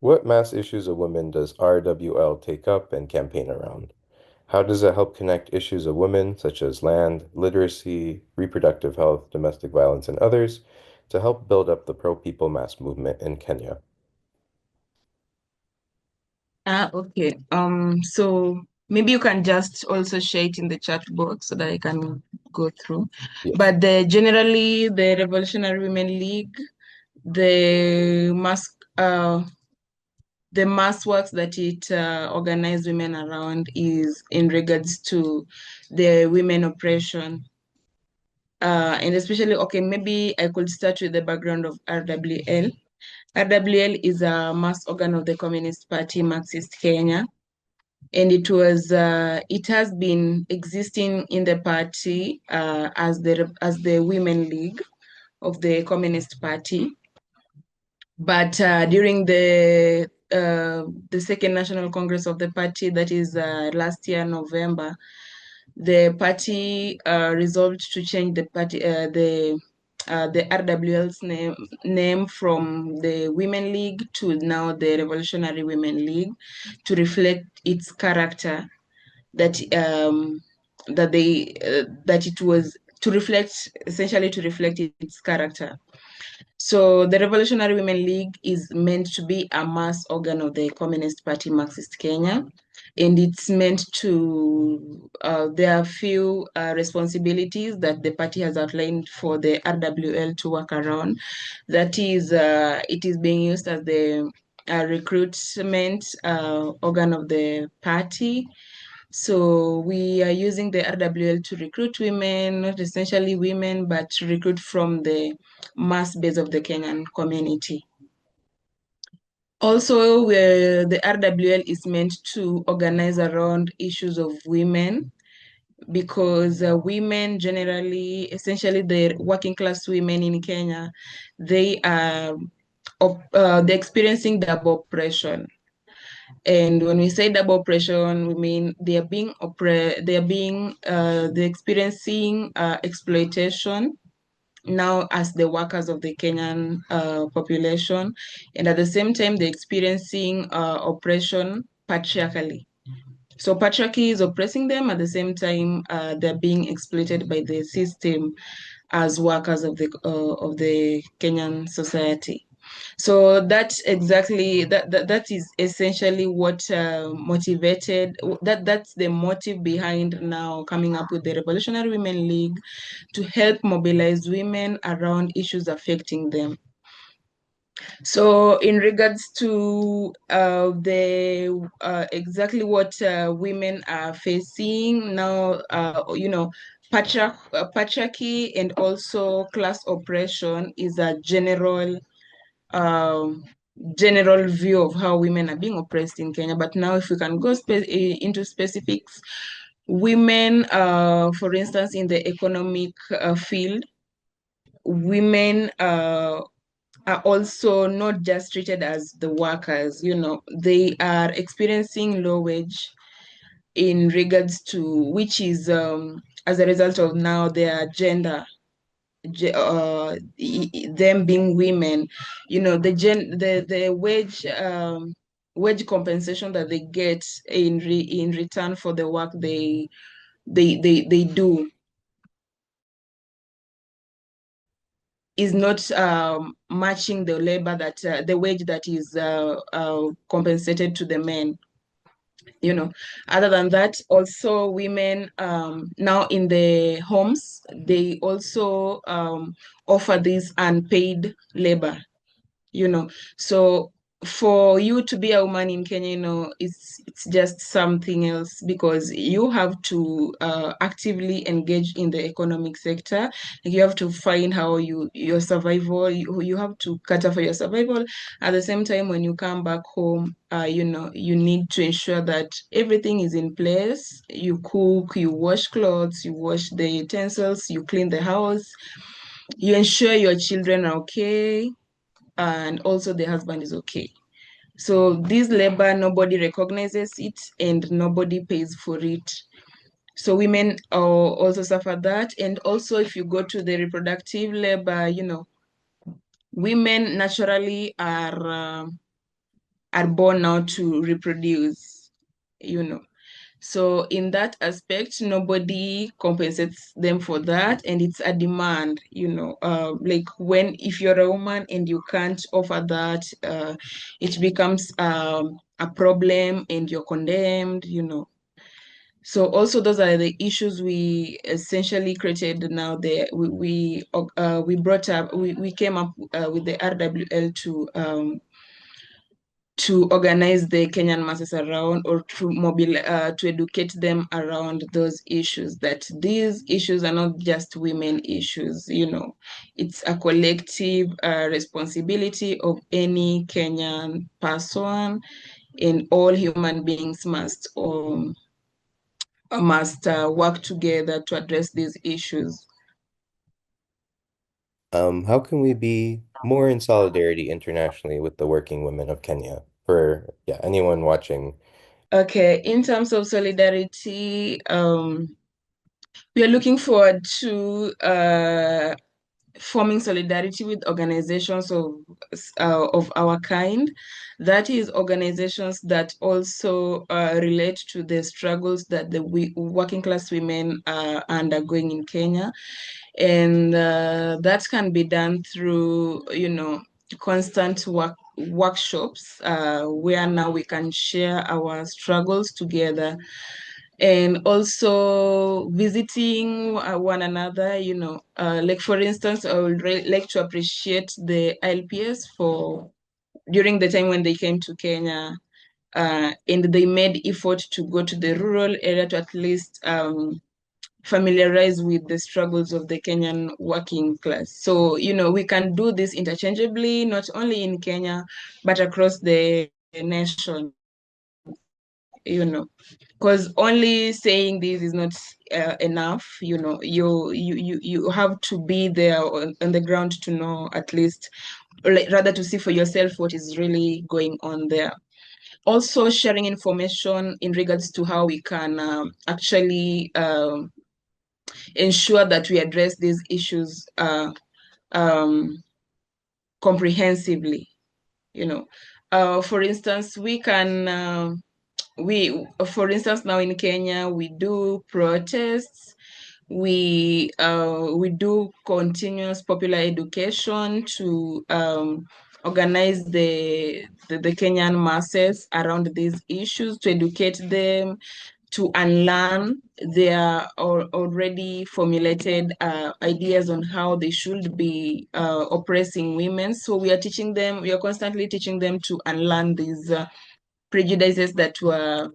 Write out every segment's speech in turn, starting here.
What mass issues of women does RWL take up and campaign around? How does it help connect issues of women, such as land, literacy, reproductive health, domestic violence, and others, to help build up the pro-people mass movement in Kenya? Okay. So maybe you can just also share it in the chat box so that I can go through. Yes. But generally, the Revolutionary Women League, the mass the mass works that it organized women around is in regards to the women oppression. And especially, okay, maybe I could start with the background of RWL. RWL is a mass organ of the Communist Party, Marxist Kenya, and it has been existing in the party as the women league of the Communist Party. But during the second national congress of the party, that is last year November, the party resolved to change the RWL's name from the Women League to now the Revolutionary Women League to reflect its character that that it was to reflect essentially to reflect its character. So the Revolutionary Women League is meant to be a mass organ of the Communist Party Marxist Kenya, and it's meant to there are a few responsibilities that the party has outlined for the RWL to work around. That is, it is being used as the recruitment organ of the party. So we are using the RWL to recruit women, not essentially women, but to recruit from the mass base of the Kenyan community. Also, where the RWL is meant to organize around issues of women, because women generally, essentially the working class women in Kenya, they are they're experiencing double oppression. And when we say double oppression, we mean they are being they're experiencing exploitation now as the workers of the Kenyan population, and at the same time they're experiencing oppression patriarchally. So patriarchy is oppressing them. At the same time, they're being exploited by the system as workers of the Kenyan society. So that is essentially what motivated that's the motive behind now coming up with the Revolutionary Women League to help mobilize women around issues affecting them. So in regards to the exactly what women are facing now, patriarchy and also class oppression is a um, general view of how women are being oppressed in Kenya. But now, if we can go into specifics, women, for instance, in the economic field, women are also not just treated as the workers, they are experiencing low wage in regards to which is as a result of now their gender them being women, the wage compensation that they get in return for the work they do is not matching the labor that the wage that is compensated to the men. Other than that, also women now in the homes, they also offer this unpaid labor, you know. So for you to be a woman in Kenya, it's just something else because you have to actively engage in the economic sector. Like you have to find how your survival, you have to cater for your survival. At the same time, when you come back home, you need to ensure that everything is in place. You cook, you wash clothes, you wash the utensils, you clean the house, you ensure your children are okay, and also the husband is okay. So this labor, nobody recognizes it and nobody pays for it. So women also suffer that. And also if you go to the reproductive labor, women naturally are born now to reproduce, you know. So in that aspect, nobody compensates them for that, and it's a demand, like when if you're a woman and you can't offer that, it becomes a problem and you're condemned, So also those are the issues we essentially created now. We brought up we came up with the RWL to organize the Kenyan masses around, or to educate them around those issues, that these issues are not just women issues, it's a collective responsibility of any Kenyan person, and all human beings must work together to address these issues. How can we be more in solidarity internationally with the working women of Kenya? For yeah, anyone watching. Okay, in terms of solidarity, we are looking forward to forming solidarity with organizations of our kind. That is, organizations that also relate to the struggles that the working class women are undergoing in Kenya, and that can be done through, constant workshops where now we can share our struggles together, and also visiting one another, like for instance, I would like to appreciate the ILPS for during the time when they came to Kenya, and they made effort to go to the rural area to at least familiarize with the struggles of the Kenyan working class. So, we can do this interchangeably, not only in Kenya, but across the nation, because only saying this is not enough. You have to be there on the ground to know, at least, or like, rather to see for yourself what is really going on there. Also sharing information in regards to how we can actually ensure that we address these issues um, comprehensively. For instance, for instance, now in Kenya, we do protests. We do continuous popular education to organize the Kenyan masses around these issues, to educate them, to unlearn their already formulated ideas on how they should be oppressing women. So we are constantly teaching them to unlearn these prejudices that uh,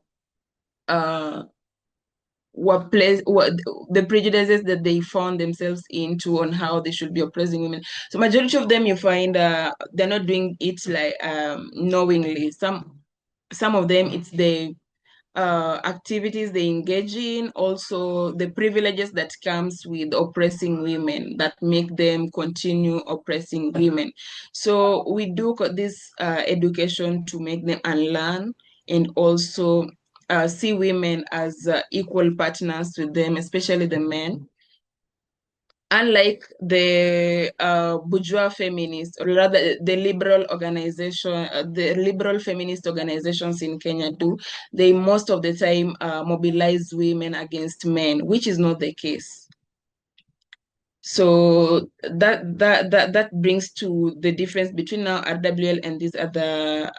were the prejudices that they found themselves into on how they should be oppressing women. So majority of them, you find they're not doing it like knowingly. Some of them, it's the activities they engage in, also the privileges that comes with oppressing women that make them continue oppressing women. So we do this education to make them unlearn, and also see women as equal partners with them, especially the men. Unlike the bourgeois feminists, or rather the liberal feminist organizations in Kenya do, they most of the time mobilize women against men, which is not the case. So that brings to the difference between now RWL and these other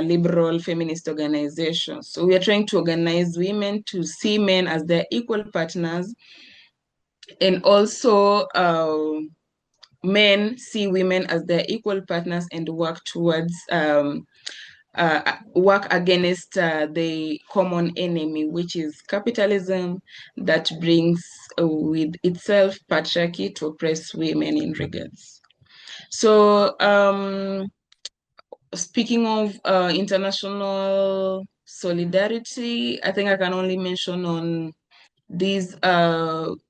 liberal feminist organizations. So we are trying to organize women to see men as their equal partners, and also men see women as their equal partners, and work towards work against the common enemy, which is capitalism, that brings with itself patriarchy to oppress women in regards. So speaking of international solidarity, I think I can only mention on these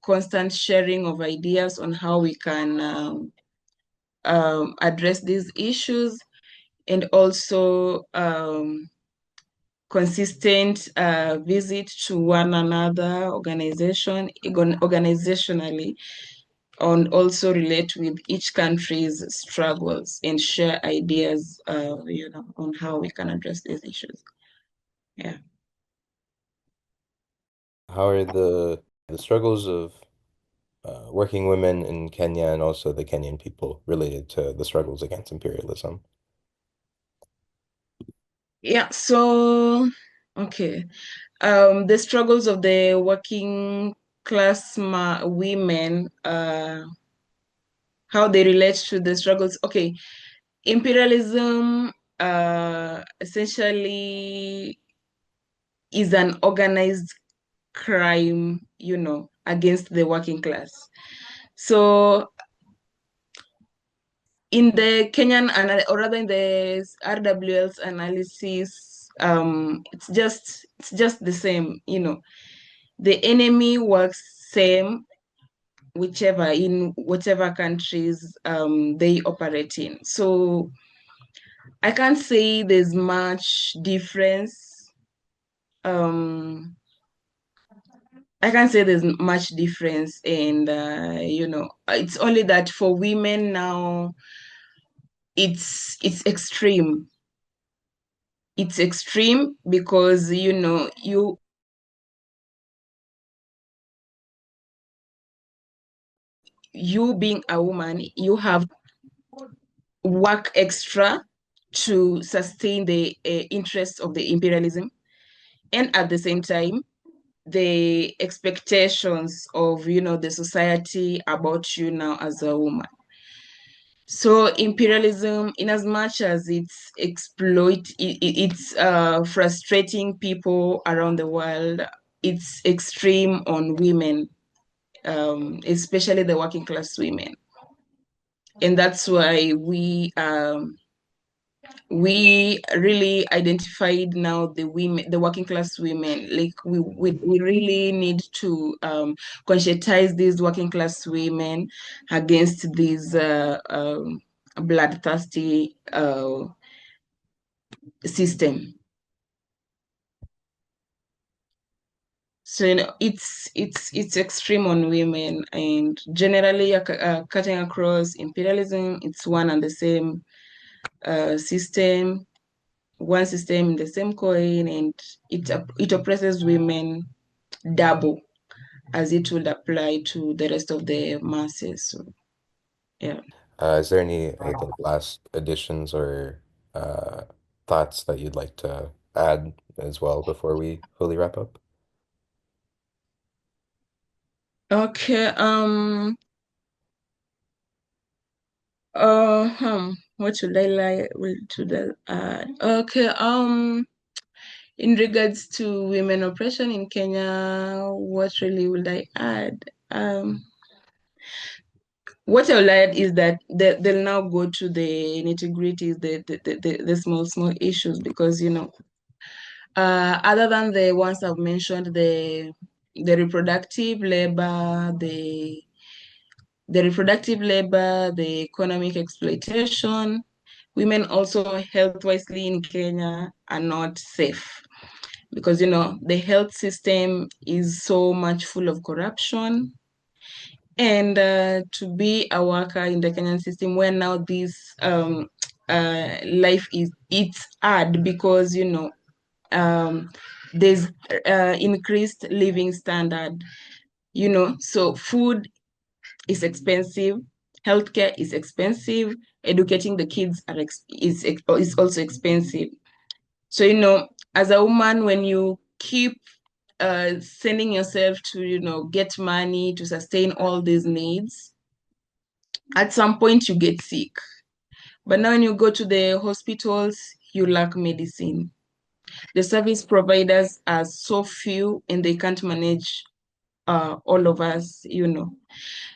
constant sharing of ideas on how we can address these issues, and also consistent visit to one another organizationally, and also relate with each country's struggles and share ideas, on how we can address these issues. Yeah. How are the struggles of working women in Kenya and also the Kenyan people related to the struggles against imperialism? Yeah. So, okay. The struggles of the working class women, how they relate to the struggles. Okay, imperialism essentially is an organized crime, against the working class. So in the Kenyan, or rather in the RWL's analysis, it's just the same. The enemy works same in whatever countries they operate in. So I can't say there's much difference. Um, I can't say there's much difference, and it's only that for women now, it's extreme. It's extreme because you being a woman, you have work extra to sustain the interests of the imperialism, and at the same time the expectations of the society about you now as a woman. So imperialism, in as much as it's frustrating people around the world, it's extreme on women, especially the working class women. And that's why we really identified now the women, the working class women. Like we really need to conscientize these working class women against these bloodthirsty system. So it's extreme on women, and generally cutting across imperialism. It's one and the same system, one system in the same coin, and it oppresses women double as it would apply to the rest of the masses. So yeah. Is there any, I think, last additions or uh, thoughts that you'd like to add as well before we fully wrap up? Okay. What should I like? Should I add? Okay. In regards to women oppression in Kenya, what really would I add? What I'll add is that they'll now go to the nitty-gritties, the small issues, because other than the ones I've mentioned, the reproductive labor, the economic exploitation, women also health wisely in Kenya are not safe, because the health system is so much full of corruption. And to be a worker in the Kenyan system, where now this life it's hard, because um, there's increased living standard. So food is expensive, healthcare is expensive, educating the kids is also expensive. So as a woman, when you keep sending yourself to get money to sustain all these needs, at some point you get sick. But now when you go to the hospitals, you lack medicine. The service providers are so few and they can't manage all of us.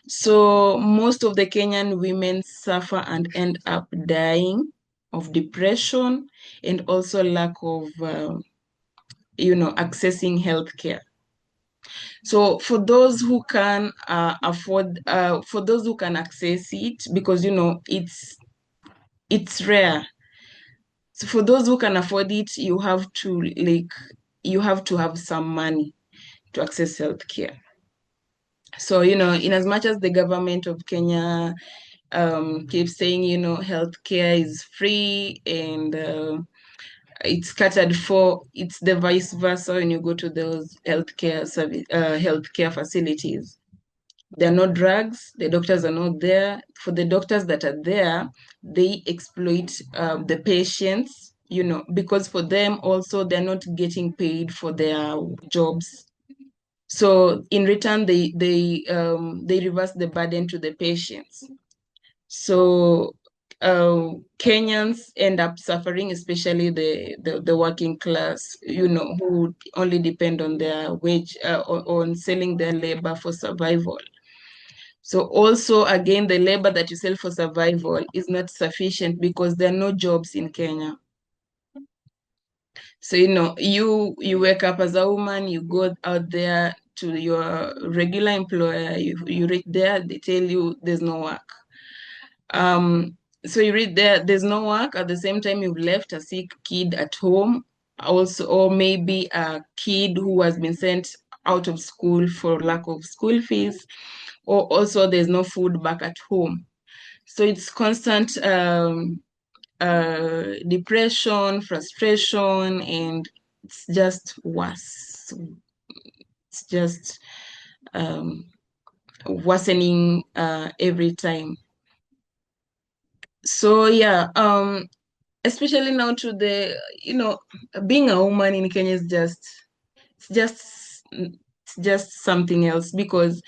So most of the Kenyan women suffer and end up dying of depression, and also lack of accessing healthcare. So for those who can afford, for those who can access it, because it's rare. So for those who can afford it, you have to have some money to access healthcare. So, in as much as the government of Kenya keeps saying, healthcare is free and it's catered for, it's the vice versa when you go to those healthcare facilities. There are no drugs, the doctors are not there. For the doctors that are there, they exploit the patients, because for them also they're not getting paid for their jobs. So in return, they reverse the burden to the patients. So Kenyans end up suffering, especially the working class, who only depend on their wage, on selling their labor for survival. So also, again, the labor that you sell for survival is not sufficient because there are no jobs in Kenya. So, you wake up as a woman, you go out there to your regular employer, you reach there, they tell you there's no work. So you read there's no work. At the same time, you've left a sick kid at home, also, or maybe a kid who has been sent out of school for lack of school fees, or also there's no food back at home. So it's constant depression, frustration, and it's just worse. It's just um, worsening every time. So yeah, especially now to the, being a woman in Kenya is it's just it's just something else because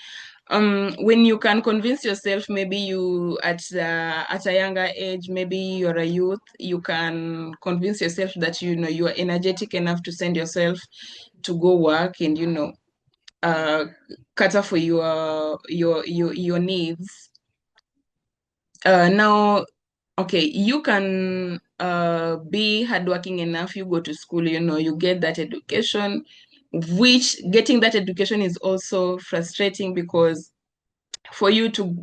when you can convince yourself, maybe you at a younger age, maybe you're a youth, you can convince yourself that you are energetic enough to send yourself to go work and uh cater for your needs. Now, okay, you can be hardworking enough, you go to school, you get that education, which getting that education is also frustrating because for you to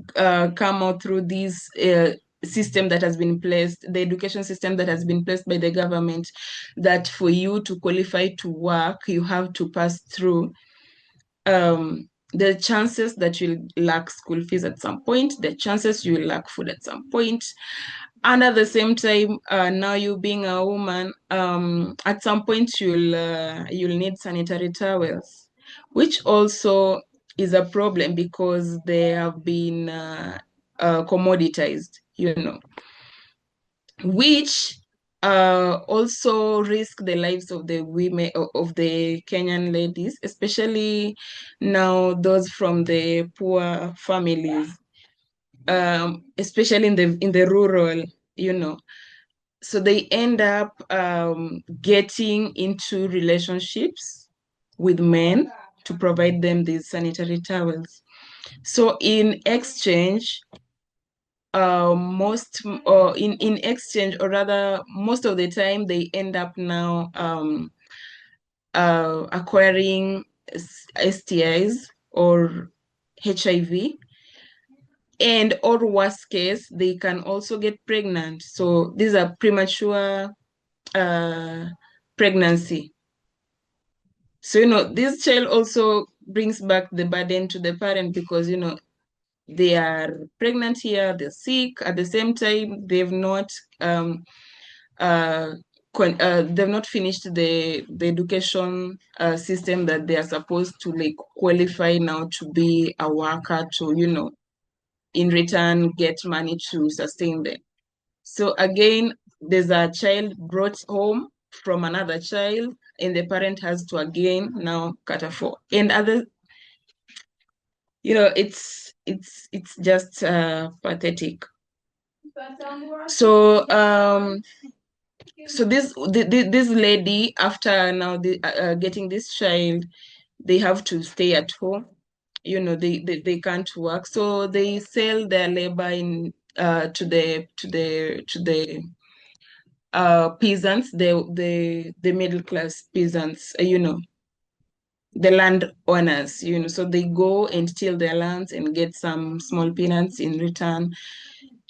come out through this system that has been placed, the education system that has been placed by the government, that for you to qualify to work, you have to pass through the chances that you'll lack school fees at some point, the chances you will lack food at some point. And at the same time, now you being a woman, at some point you'll need sanitary towels, which also is a problem because they have been commoditized, which also risk the lives of the women of the Kenyan ladies, especially now those from the poor families, especially in the rural, you know. So they end up getting into relationships with men to provide them these sanitary towels. So in exchange, in exchange, or rather most of the time, they end up now acquiring STIs or HIV, and or worst case, they can also get pregnant. So these are premature uh, pregnancy. So this child also brings back the burden to the parent because they are pregnant here, they're sick. At the same time, um, uh, they've not finished the education system that they are supposed to like qualify now to be a worker to in return get money to sustain them. So again, there's a child brought home from another child, and the parent has to again now cater for. And other, it's just pathetic. So this lady, after now getting this child, they have to stay at home. They can't work, so they sell their labor in to the peasants, the middle class peasants, the land owners, so they go and till their lands and get some small peanuts in return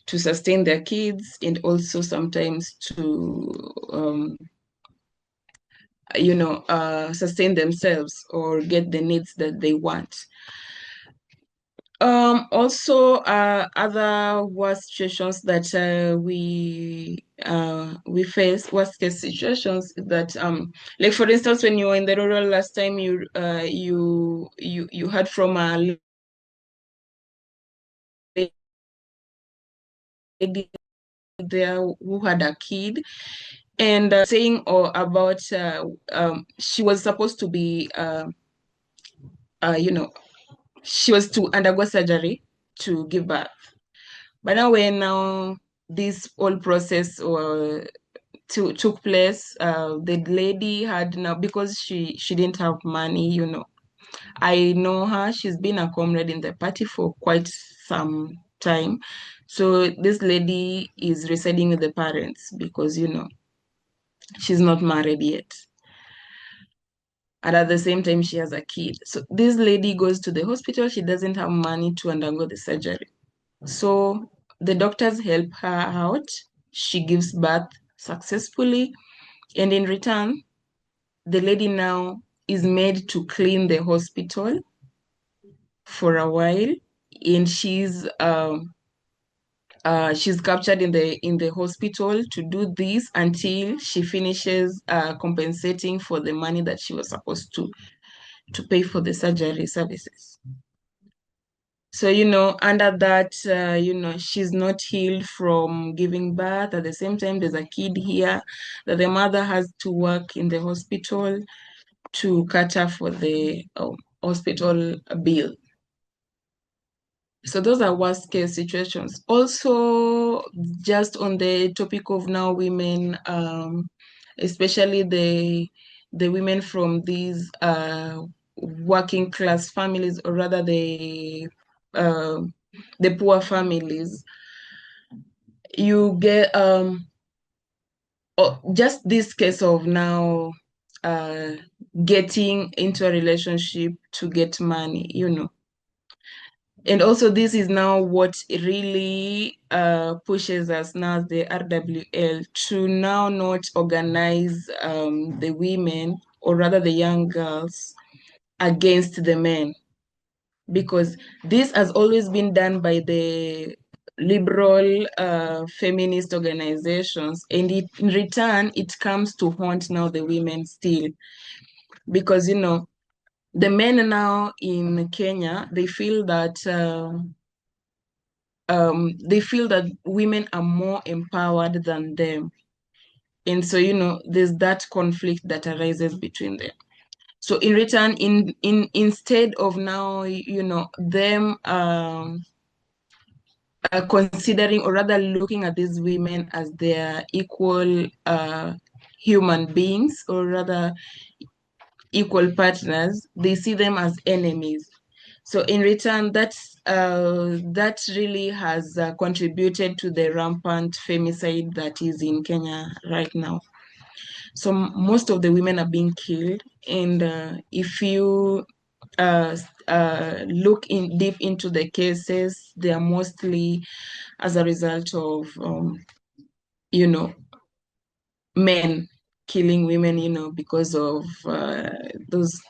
to sustain their kids and also sometimes to sustain themselves or get the needs that they want. Also, other worst situations that we face, worst case situations that like for instance, when you were in the rural last time, you heard from a lady there who had a kid and saying or about she was supposed to be you know she was to undergo surgery to give birth. But now this whole process or took place, the lady had now because she didn't have money, I know her, she's been a comrade in the party for quite some time. So this lady is residing with the parents because she's not married yet. And at the same time, she has a kid. So this lady goes to the hospital. She doesn't have money to undergo the surgery. So the doctors help her out. She gives birth successfully. And in return, the lady now is made to clean the hospital for a while. And she's captured in the hospital to do this until she finishes compensating for the money that she was supposed to pay for the surgery services. So, under that, she's not healed from giving birth. At the same time, there's a kid here that the mother has to work in the hospital to cater for the hospital bill. So those are worst case situations. Also, just on the topic of now women, especially the women from these working class families, or rather uh, the poor families, you get just this case of now uh, getting into a relationship to get money. And also, this is now what really pushes us now, the RWL, to now not organize the women, or rather the young girls, against the men. Because this has always been done by the liberal feminist organizations. And in return, it comes to haunt now the women still. Because, the men now in Kenya, they feel that women are more empowered than them. And so, there's that conflict that arises between them. So in return, instead of now, them considering, or rather looking at these women as their equal human beings, or rather equal partners, they see them as enemies. So in return, that really has contributed to the rampant femicide that is in Kenya right now. So most of the women are being killed, and if you look in deep into the cases, they are mostly as a result of you know men killing women, because of those.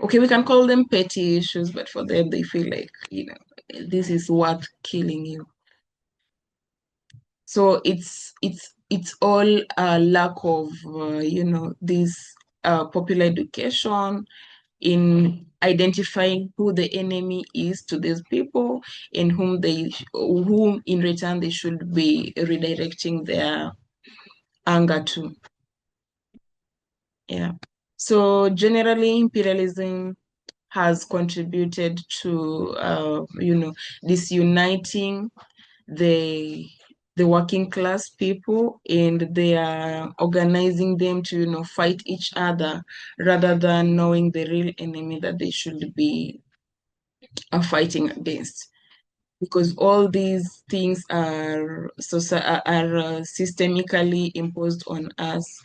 Okay, we can call them petty issues, but for them, they feel like, this is worth killing you. So it's all a lack of, this popular education in identifying who the enemy is to these people, and whom in return they should be redirecting their anger to. Yeah. So generally, imperialism has contributed to disuniting the working class people, and they are organizing them to fight each other rather than knowing the real enemy that they should be fighting against, because all these things are systemically imposed on us.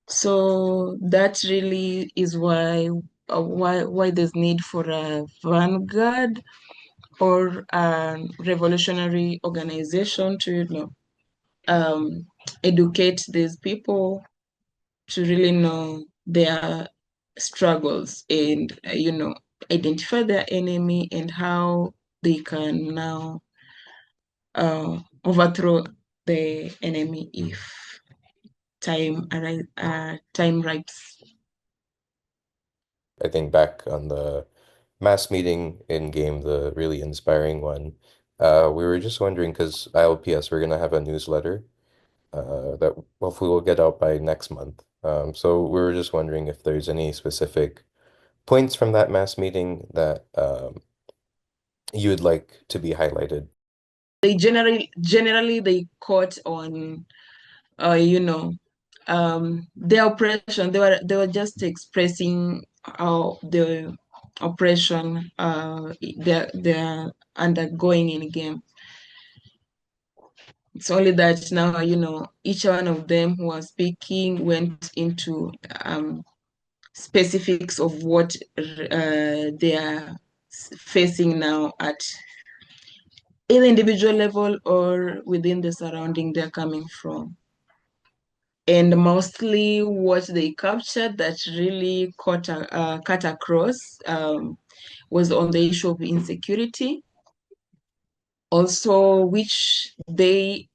So that really is why there's need for a vanguard or a revolutionary organization to educate these people to really know their struggles, and identify their enemy and how they can now overthrow the enemy if time rips. I think back on the mass meeting in game, the really inspiring one. We were just wondering because ILPS, we're gonna have a newsletter that hopefully will get out by next month. So we were just wondering if there's any specific points from that mass meeting that you would like to be highlighted. They generally they caught on you know their oppression. They were just expressing the oppression they're undergoing in game. It's only that now, each one of them who was speaking went into specifics of what they are facing now at either individual level or within the surrounding they're coming from. And mostly what they captured that really cut across was on the issue of insecurity, also which they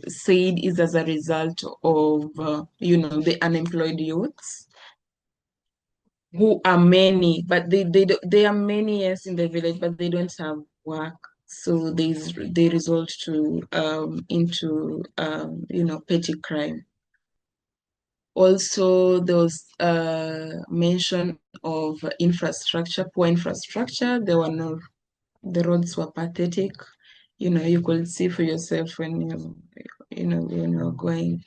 said is as a result of the unemployed youths who are many, but they are many, yes, in the village, but they don't have work. So they resort to into petty crime. Also, there was mention of infrastructure, poor infrastructure. There were no, the roads were pathetic. You could see for yourself when you're going.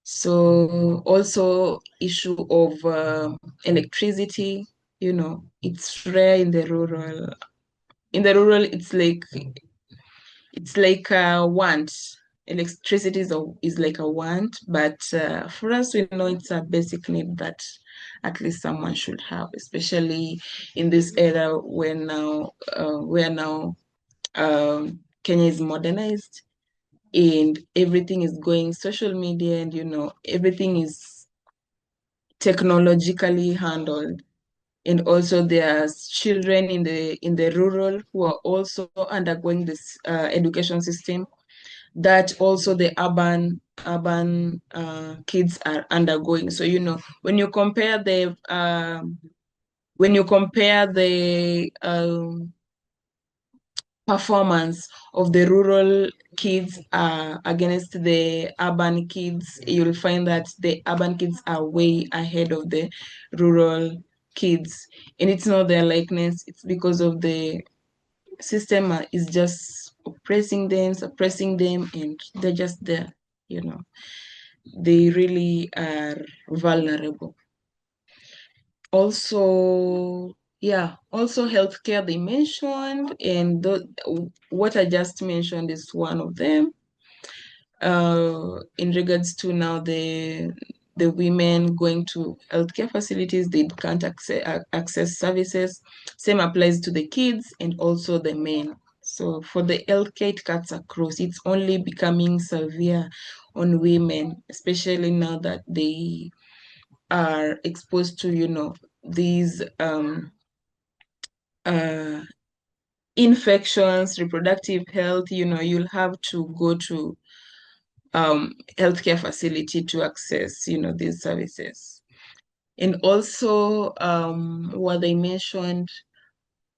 So also issue of electricity, it's rare in the rural. In the rural, it's like a want. Electricity is like a want, but for us, we know it's a basic need that at least someone should have, especially in this era where now Kenya is modernized and everything is going social media, and everything is technologically handled. And also there's children in the rural who are also undergoing this education system that also the urban kids are undergoing. So when you compare the performance of the rural kids against the urban kids, you'll find that the urban kids are way ahead of the rural kids. And it's not their likeness, it's because of the system is just oppressing them, suppressing them, and they're just there, you know. They really are vulnerable. Also, yeah, also healthcare they mentioned, and what I just mentioned is one of them. In regards to now the women going to healthcare facilities, they can't access services. Same applies to the kids and also the men. So for the healthcare, it cuts across. It's only becoming severe on women, especially now that they are exposed to, these uh, infections, reproductive health. You'll have to go to healthcare facility to access, these services. And also, what they mentioned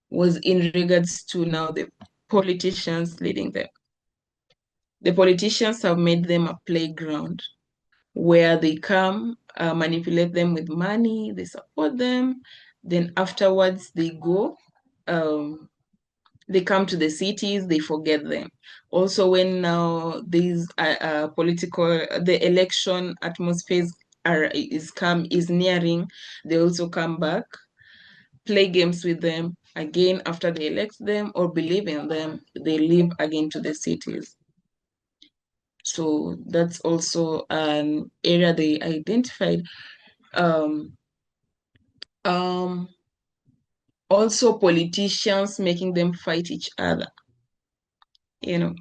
was in regards to now the politicians leading them. The politicians have made them a playground where they come, manipulate them with money, they support them, then afterwards they go, they come to the cities, they forget them. Also, when now these the election atmospheres is nearing, they also come back, play games with them again after they elect them or believe in them, they leave again to the cities. So that's also an area they identified. Um, um, Also politicians making them fight each other. You know,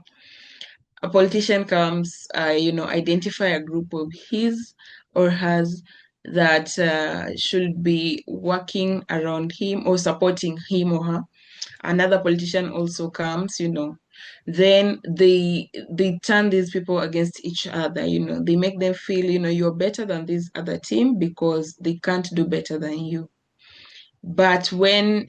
a politician comes, identify a group of his or hers, that should be working around him or supporting him or her. Another politician also comes, then they turn these people against each other. They make them feel, you're better than this other team because they can't do better than you. But when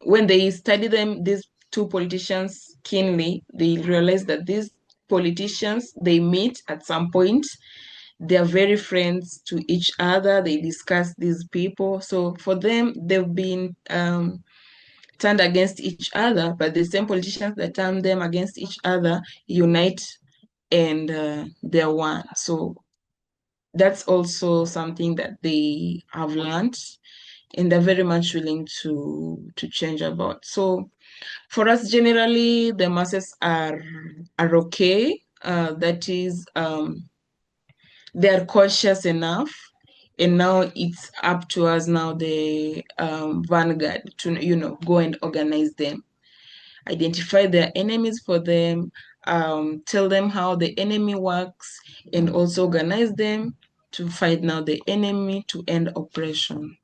they study them, these two politicians keenly, they realize that these politicians, they meet at some point. They are very friends to each other. They discuss these people. So for them, they've been turned against each other, but the same politicians that turn them against each other unite and they're one. So that's also something that they have learned and they're very much willing to change about. So for us, generally, the masses are okay. That is, they are cautious enough, and now it's up to us now, the vanguard, to go and organize them, identify their enemies for them, tell them how the enemy works, and also organize them to fight now the enemy to end oppression.